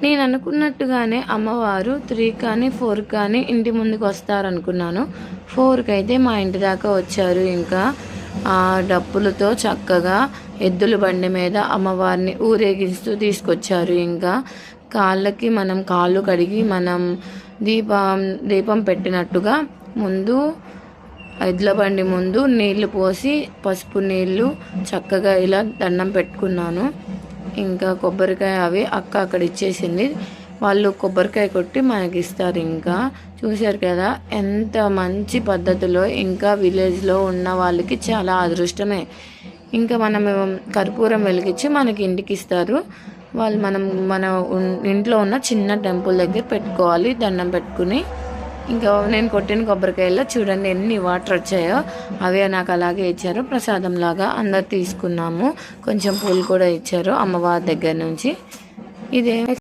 నేను అనుకున్నట్టుగానే అమ్మవారు 3 కానీ 4 కానీ ఇంటి ముందుకు వస్తారనుకున్నాను. 4కి అయితే మా ఇంటి దాకా వచ్చారు. ఇంకా ఆ డప్పులతో చక్కగా ఎద్దుల బండి మీద అమ్మవారిని ఊరేగిస్తూ తీసుకొచ్చారు. ఇంకా కాళ్ళకి మనం కాళ్ళు కడిగి మనం దీపం పెట్టినట్టుగా ముందు ఎడ్ల బండి ముందు నీళ్లు పోసి పసుపు నీళ్లు చక్కగా ఇలా దండం పెట్టుకున్నాను. ఇంకా కొబ్బరికాయ అవి అక్క అక్కడ ఇచ్చేసింది. వాళ్ళు కొబ్బరికాయ కొట్టి మనకి ఇస్తారు. ఇంకా చూశారు కదా ఎంత మంచి పద్ధతిలో. ఇంకా విలేజ్లో ఉన్న వాళ్ళకి చాలా అదృష్టమే. ఇంకా మనం కర్పూరం వెలిగించి మనకి ఇంటికి ఇస్తారు. వాళ్ళు మన ఇంట్లో ఉన్న చిన్న టెంపుల్ దగ్గర పెట్టుకోవాలి దండం పెట్టుకుని. ఇంకా నేను కొట్టిన కొబ్బరికాయల్లో చూడండి ఎన్ని వాటర్ వచ్చాయో. అవే నాకు అలాగే ఇచ్చారు ప్రసాదం లాగా. అందరు తీసుకున్నాము. కొంచెం పూలు కూడా ఇచ్చారు అమ్మవారి దగ్గర నుంచి. ఇదే